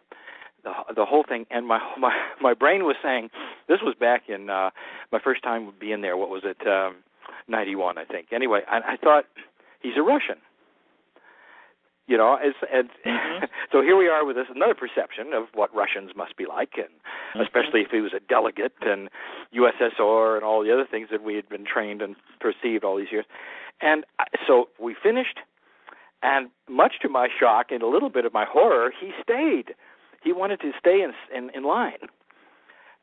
the whole thing, and my brain was saying, this was back in my first time being there. What was it, 91, I think. Anyway, I thought, he's a Russian. So here we are with another perception of what Russians must be like, and especially if he was a delegate and USSR and all the other things that we had been trained and perceived all these years. And so we finished, and much to my shock and a little bit of my horror, he stayed. He wanted to stay in line.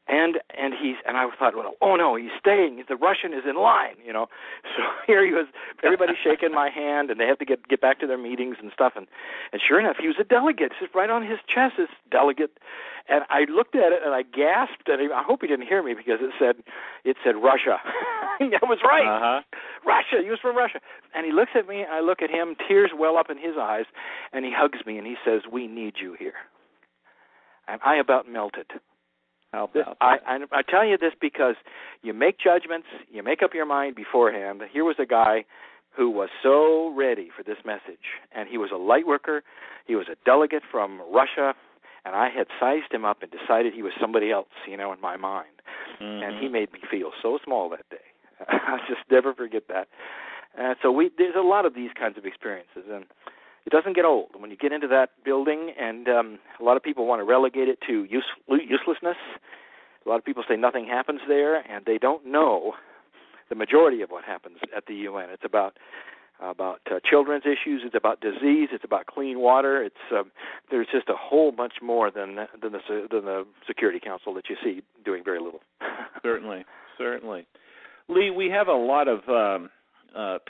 And I thought, well, oh no, he's staying. The Russian is in line, So here he was, everybody shaking my hand, and they have to get back to their meetings and stuff. And sure enough, he was a delegate. It's right on his chest, this delegate. And I looked at it and I gasped, and I hope he didn't hear me because it said Russia. I was right. Uh-huh. Russia. He was from Russia. And he looks at me, and I look at him. Tears well up in his eyes, and he hugs me and he says, "We need you here." And I about melted. I tell you this because you make judgments, you make up your mind beforehand. Here was a guy who was so ready for this message, and he was a light worker, he was a delegate from Russia, and I had sized him up and decided he was somebody else, in my mind. Mm-hmm. And he made me feel so small that day. I'll just never forget that. So there's a lot of these kinds of experiences, and it doesn't get old. When you get into that building, and a lot of people want to relegate it to uselessness. A lot of people say nothing happens there, and they don't know the majority of what happens at the UN. It's about children's issues. It's about disease. It's about clean water. There's just a whole bunch more than the Security Council that you see doing very little. Certainly. Lee, we have a lot of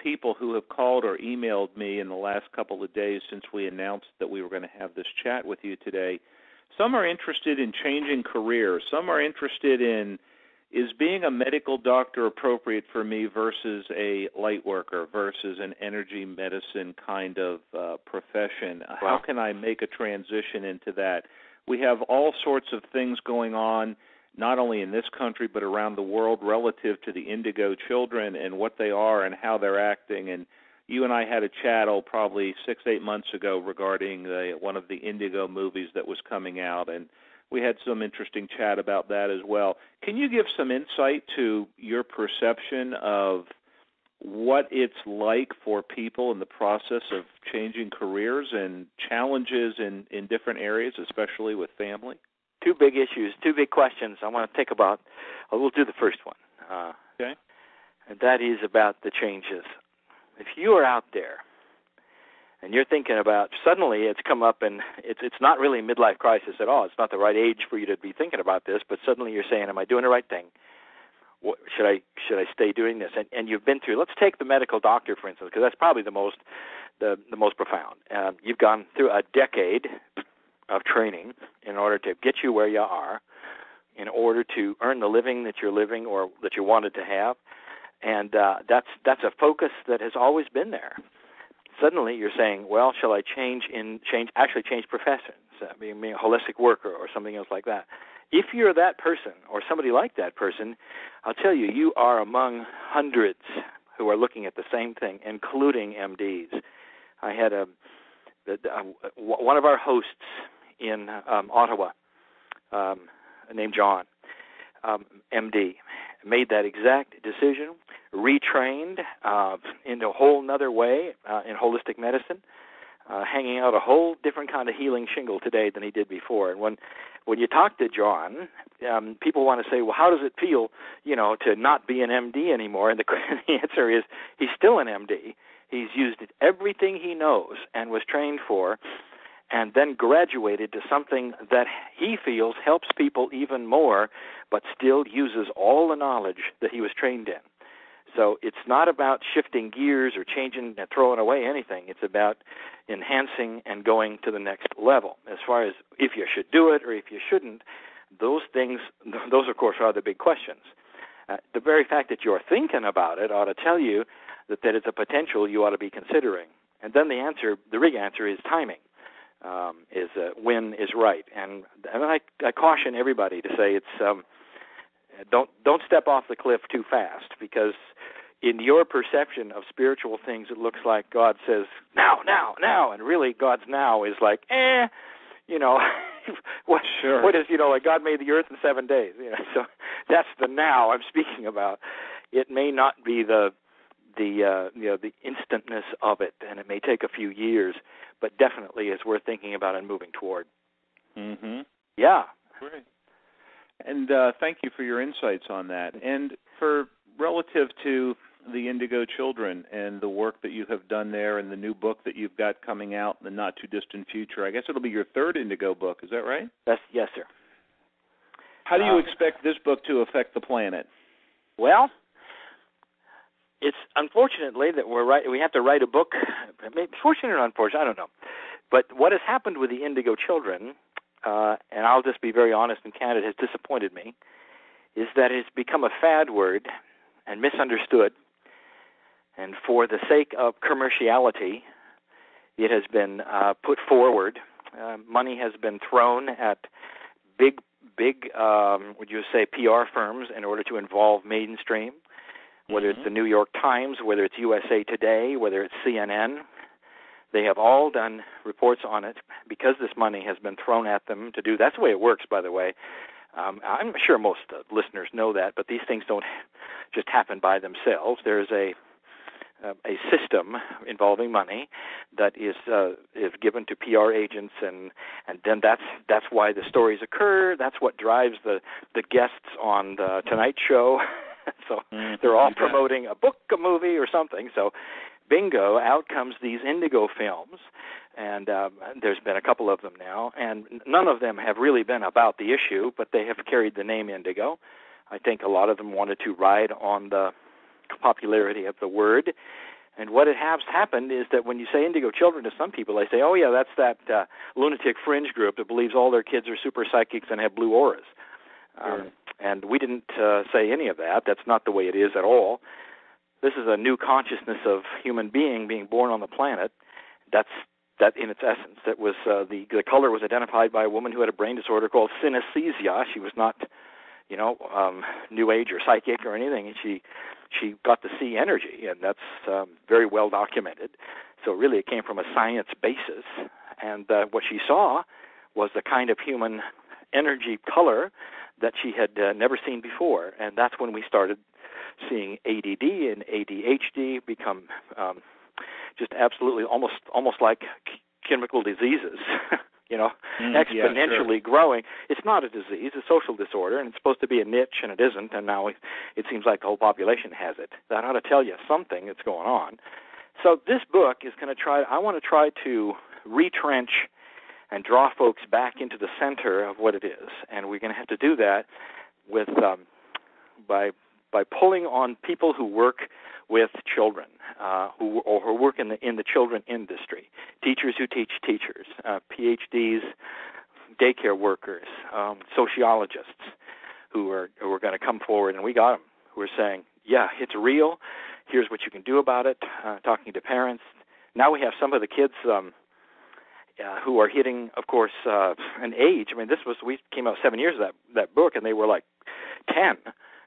people who have called or emailed me in the last couple of days since we announced that we were going to have this chat with you today. Some are interested in changing careers. Some are interested in, is being a medical doctor appropriate for me versus a light worker versus an energy medicine kind of profession? Wow. How can I make a transition into that? We have all sorts of things going on, not only in this country but around the world, relative to the indigo children and what they are and how they're acting. And you and I had a chat probably 6-8 months ago regarding one of the indigo movies that was coming out, and we had some interesting chat about that as well. Can you give some insight to your perception of what it's like for people in the process of changing careers and challenges in different areas, especially with family? Two big issues, two big questions I want to think about. We'll do the first one. Okay. And that is about the changes. If you are out there and you're thinking about, suddenly it's come up, and it's not really a midlife crisis at all. It's not the right age for you to be thinking about this, but suddenly you're saying, am I doing the right thing? Should I stay doing this? And you've been through, let's take the medical doctor, for instance, because that's probably the most profound. You've gone through a decade of training in order to get you where you are, in order to earn the living that you're living or that you wanted to have. And that's a focus that has always been there. Suddenly you're saying, well, shall I change professions, being a holistic worker or something else like that. If you're that person or somebody like that person, I'll tell you, you are among hundreds who are looking at the same thing, including MDs. I had one of our hosts in Ottawa named John, MD, made that exact decision, retrained in a whole nother way in holistic medicine, hanging out a whole different kind of healing shingle today than he did before. And when you talk to John, people want to say, well, how does it feel, to not be an MD anymore? And the answer is he's still an MD. He's used everything he knows and was trained for, and then graduated to something that he feels helps people even more, but still uses all the knowledge that he was trained in. So it's not about shifting gears or changing and throwing away anything. It's about enhancing and going to the next level. As far as if you should do it or if you shouldn't, those of course are the big questions. The very fact that you're thinking about it ought to tell you that it's a potential you ought to be considering. And then the big answer is timing. Is when is right, and I caution everybody to say it's don't step off the cliff too fast, because in your perception of spiritual things, it looks like God says now, and really God's now is like what is like God made the earth in 7 days, so that's the now I'm speaking about. It may not be the instantness of it, and it may take a few years, but definitely is worth thinking about and moving toward. Mm-hmm. Yeah. Great. And thank you for your insights on that. And for relative to the Indigo Children and the work that you have done there and the new book that you've got coming out in the not-too-distant future, I guess it'll be your third Indigo book, is that right? Yes, sir. How do you expect this book to affect the planet? Well, it's unfortunately that we have to write a book. Fortunate or unfortunate, I don't know. But what has happened with the Indigo Children, and I'll just be very honest and candid, has disappointed me, is that it's become a fad word and misunderstood. And for the sake of commerciality, it has been put forward. Money has been thrown at big, would you say, PR firms in order to involve mainstream. Whether it's the New York Times, whether it's USA Today, whether it's CNN, they have all done reports on it because this money has been thrown at them to do. That's the way it works, by the way. I'm sure most listeners know that, but these things don't just happen by themselves. There's a system involving money that is given to PR agents, and then that's why the stories occur. That's what drives the guests on the Tonight Show. So they're all promoting a book, a movie, or something. So bingo, out comes these Indigo films, and there's been a couple of them now, and none of them have really been about the issue, but they have carried the name Indigo. I think a lot of them wanted to ride on the popularity of the word. And what has happened is that when you say Indigo Children to some people, they say, oh, yeah, that's that lunatic fringe group that believes all their kids are super psychics and have blue auras. And we didn't say any of that. That's not the way it is at all. This is a new consciousness of human being born on the planet. That in its essence. That was the color was identified by a woman who had a brain disorder called synesthesia. She was not, New Age or psychic or anything. And she got to see energy, and that's very well documented. So really, it came from a science basis. And what she saw was the kind of human energy color that she had never seen before, and that's when we started seeing ADD and ADHD become just absolutely almost like chemical diseases, exponentially growing. It's not a disease, it's a social disorder, and it's supposed to be a niche, and it isn't, and now it seems like the whole population has it. That ought to tell you something that's going on. So this book is going to I want to try to retrench and draw folks back into the center of what it is. And we're going to have to do that with by pulling on people who work with children, who work in the children industry, teachers who teach teachers, PhDs, daycare workers, sociologists who are going to come forward, and we got them, who are saying, yeah, it's real, here's what you can do about it, talking to parents. Now we have some of the kids who are hitting, of course, an age. I mean, we came out 7 years of that book, and they were like 10,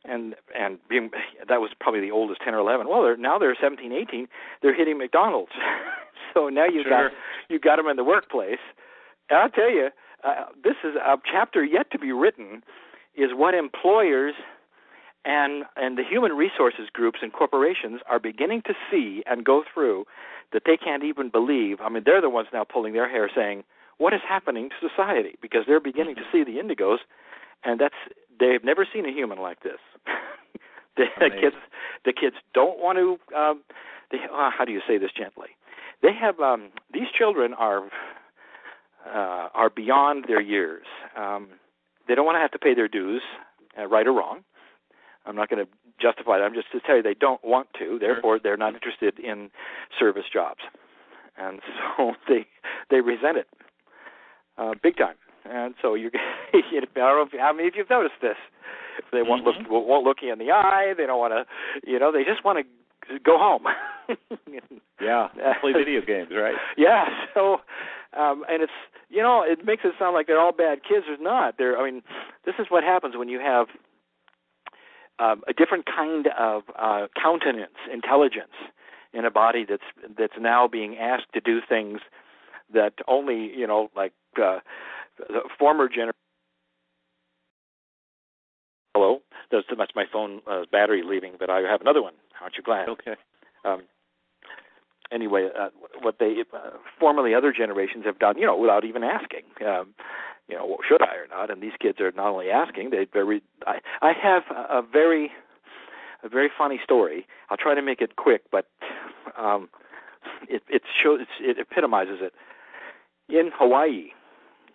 and that was probably the oldest, 10 or 11. Well, now they're 17, 18. They're hitting McDonald's. So now you got them in the workplace. And I'll tell you, this is a chapter yet to be written, is what employers and the human resources groups and corporations are beginning to see and go through that they can't even believe. I mean, they're the ones now pulling their hair saying, what is happening to society? Because they're beginning to see the indigos, and they've never seen a human like this. The kids don't want to, how do you say this gently? They have, these children are beyond their years. They don't want to have to pay their dues, right or wrong. I'm not going to justify that. I'm just to tell you they don't want to. Therefore, they're not interested in service jobs, and so they resent it big time. And so I don't know how many of you've noticed this. They won't look you in the eye. They don't want to. They just want to go home. Yeah, play video games, right? Yeah. So, and it's it makes it sound like they're all bad kids. There's not. This is what happens when you have a different kind of countenance, intelligence in a body that's now being asked to do things that only the former generation. Hello, that's my phone battery leaving, but I have another one. Aren't you glad? Okay. Anyway, what they formerly other generations have done, without even asking. Should I or not? And these kids are not only asking; I have a very funny story. I'll try to make it quick, but it epitomizes it. In Hawaii,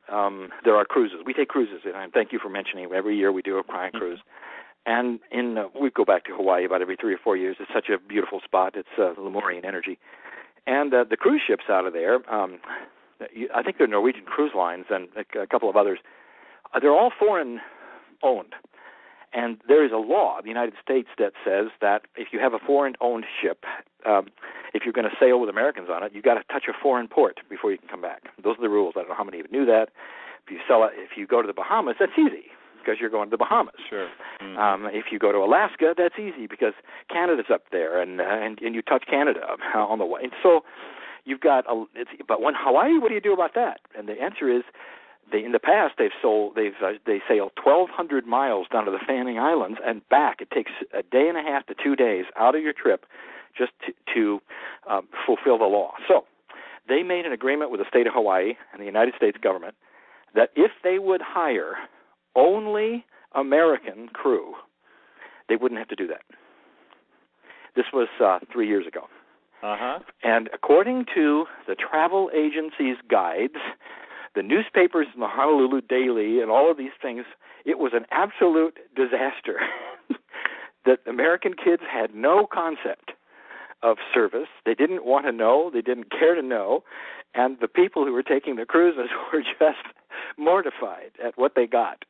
there are cruises. We take cruises, and thank you for mentioning. Every year we do a Kryon cruise, and we go back to Hawaii about every 3 or 4 years. It's such a beautiful spot. It's Lemurian energy, and the cruise ships out of there. I think they're Norwegian Cruise Lines and a couple of others. They're all foreign-owned, and there is a law of the United States that says that if you have a foreign-owned ship, if you're going to sail with Americans on it, you've got to touch a foreign port before you can come back. Those are the rules. I don't know how many of you knew that. If you go to the Bahamas, that's easy because you're going to the Bahamas. Sure. If you go to Alaska, that's easy because Canada's up there, and you touch Canada on the way. And so you've got but when Hawaii, what do you do about that? And the answer is, in the past they sail 1,200 miles down to the Fanning Islands and back. It takes a day and a half to 2 days out of your trip just to fulfill the law. So they made an agreement with the state of Hawaii and the United States government that if they would hire only American crew, they wouldn't have to do that. This was 3 years ago. And according to the travel agency's guides, the newspapers in the Honolulu Daily and all of these things, it was an absolute disaster that American kids had no concept of service. They didn't want to know. They didn't care to know. And the people who were taking the cruises were just mortified at what they got.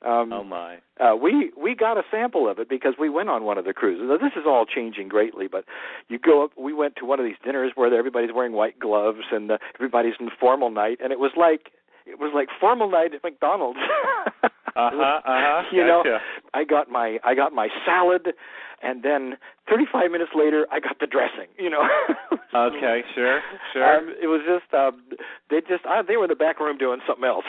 Oh, my. We got a sample of it because we went on one of the cruises. Now, this is all changing greatly, but you go up, we went to one of these dinners where everybody's wearing white gloves and everybody's in formal night, and it was like formal night at McDonald's. Gotcha. I got my salad, and then 35 minutes later, I got the dressing. Okay, sure. It was just they were in the back room doing something else.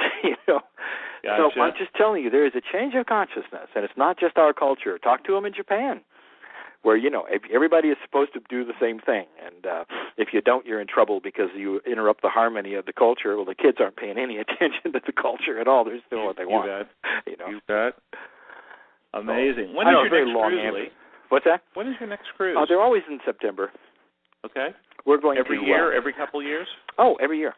Gotcha. So I'm just telling you, there is a change of consciousness, and it's not just our culture. Talk to them in Japan, where everybody is supposed to do the same thing, and if you don't, you're in trouble because you interrupt the harmony of the culture. Well, the kids aren't paying any attention to the culture at all. They're just doing what they want. You bet. Amazing. When is your next cruise, Lee? What's that? When is your next cruise? They're always in September. Okay. We're going every year, every couple of years? Oh, every year.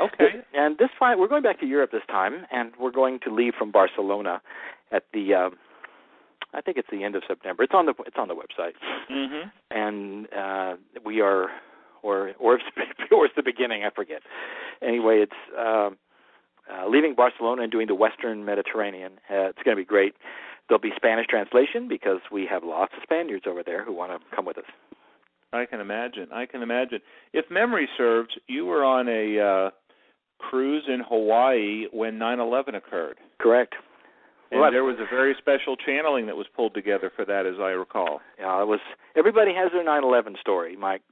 Okay. And this time, we're going back to Europe this time, and we're going to leave from Barcelona at the, I think it's the end of September. It's on the website. Mm-hmm. And we are, or it's the beginning, I forget. Anyway, it's leaving Barcelona and doing the Western Mediterranean. It's going to be great. There'll be Spanish translation because we have lots of Spaniards over there who want to come with us. I can imagine. If memory serves, you were on a cruise in Hawaii when 9/11 occurred. Correct. And there was a very special channeling that was pulled together for that, as I recall. Yeah, it was. Everybody has their 9/11 story, Mike.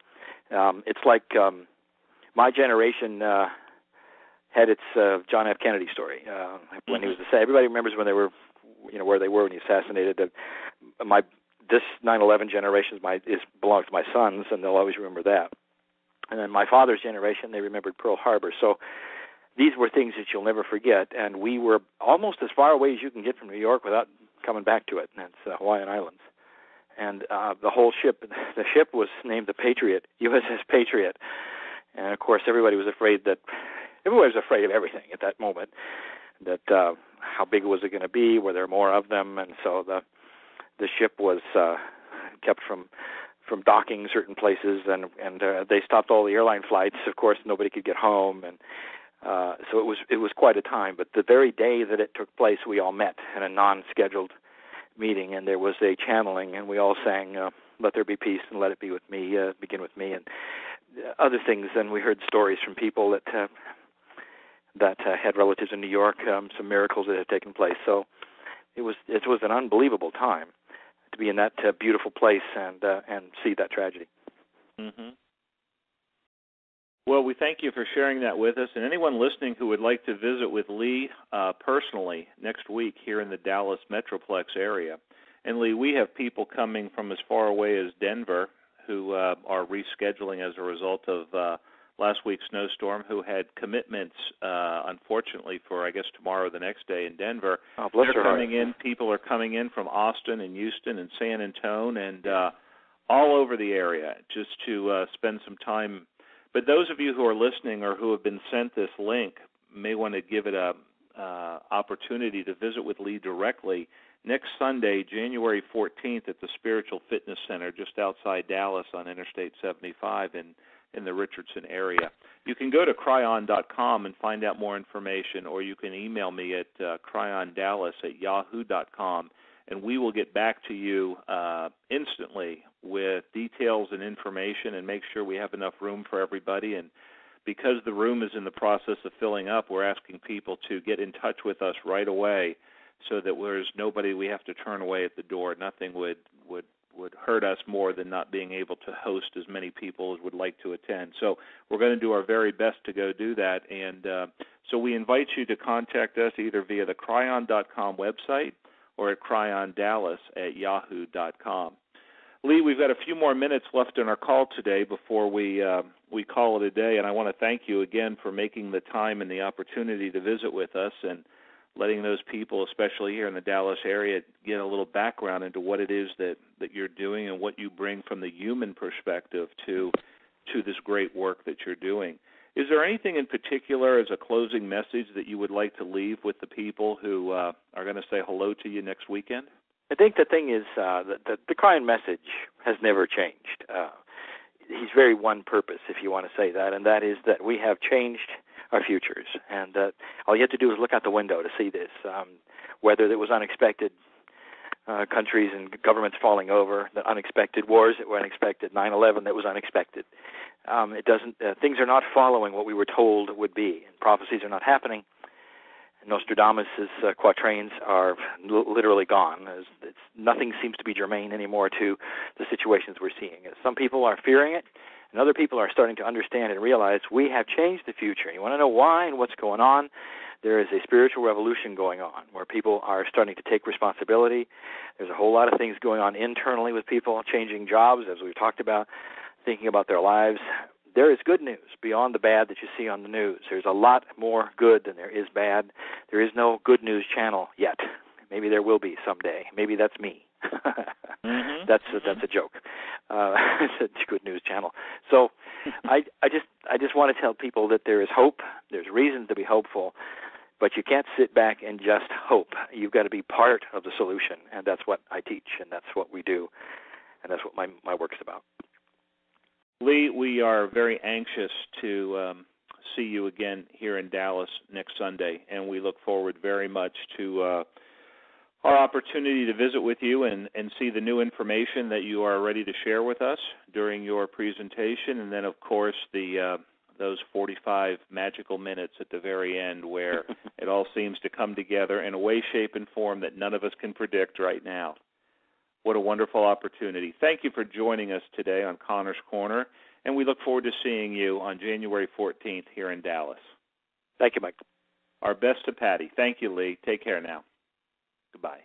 It's like my generation had its John F. Kennedy story when he was assassinated. Everybody remembers when they were, where they were when he assassinated. This 9/11 generation belongs to my sons, and they'll always remember that. And then my father's generation, they remembered Pearl Harbor. So these were things that you'll never forget, and we were almost as far away as you can get from New York without coming back to it, and that's the Hawaiian Islands. And the ship was named the Patriot, USS Patriot. And, of course, everybody was afraid of everything at that moment, that how big was it going to be, were there more of them, and so the ship was kept from docking certain places, and they stopped all the airline flights. Of course, nobody could get home, and so it was quite a time. But the very day that it took place, we all met in a non-scheduled meeting, and there was a channeling, and we all sang "Let There Be Peace" and "Let It Be with Me," begin with me, and other things. And we heard stories from people that had relatives in New York, some miracles that had taken place. So it was an unbelievable time to be in that beautiful place and see that tragedy. Mm-hmm. Well, we thank you for sharing that with us. And anyone listening who would like to visit with Lee personally next week here in the Dallas Metroplex area. And Lee, we have people coming from as far away as Denver who are rescheduling as a result of last week's snowstorm, who had commitments, unfortunately, for, I guess, tomorrow or the next day in Denver. Oh, bless They're her coming in. People are coming in from Austin and Houston and San Antonio and all over the area just to spend some time. But those of you who are listening or who have been sent this link may want to give it a opportunity to visit with Lee directly next Sunday, January 14th, at the Spiritual Fitness Center just outside Dallas on Interstate 75 in the Richardson area. You can go to Kryon.com and find out more information, or you can email me at cryondallas@yahoo.com, and we will get back to you instantly with details and information and make sure we have enough room for everybody. And because the room is in the process of filling up, we're asking people to get in touch with us right away so that there's nobody we have to turn away at the door. Nothing would hurt us more than not being able to host as many people as would like to attend. So we're going to do our very best to go do that. And so we invite you to contact us either via the Kryon.com website or at cryondallas@yahoo.com. Lee, we've got a few more minutes left in our call today before we call it a day, and I want to thank you again for making the time and the opportunity to visit with us and letting those people, especially here in the Dallas area, get a little background into what it is that you're doing and what you bring from the human perspective to this great work that you're doing. Is there anything in particular as a closing message that you would like to leave with the people who are going to say hello to you next weekend? I think the thing is that the Kryon message has never changed. He's very one purpose, if you want to say that, and that is that we have changed our futures. And all you have to do is look out the window to see this, whether it was unexpected countries and governments falling over, the unexpected wars that were unexpected, 9/11 that was unexpected. Things are not following what we were told would be, and prophecies are not happening. Nostradamus' quatrains are literally gone. Nothing seems to be germane anymore to the situations we're seeing. Some people are fearing it, and other people are starting to understand and realize we have changed the future. You want to know why and what's going on? There is a spiritual revolution going on where people are starting to take responsibility. There's a whole lot of things going on internally with people changing jobs, as we've talked about, thinking about their lives. There is good news beyond the bad that you see on the news. There's a lot more good than there is bad. There is no good news channel yet. Maybe there will be someday. Maybe that's me. Mm-hmm. That's a joke. It's a good news channel. So I just want to tell people that there is hope. There's reason to be hopeful, but you can't sit back and just hope. You've got to be part of the solution, and that's what I teach, and that's what we do, and that's what my work's about. Lee, we are very anxious to see you again here in Dallas next Sunday, and we look forward very much to our opportunity to visit with you and see the new information that you are ready to share with us during your presentation, and then, of course, those 45 magical minutes at the very end where it all seems to come together in a way, shape, and form that none of us can predict right now. What a wonderful opportunity. Thank you for joining us today on Connor's Corner, and we look forward to seeing you on January 14th here in Dallas. Thank you, Mike. Our best to Patty. Thank you, Lee. Take care now. Goodbye.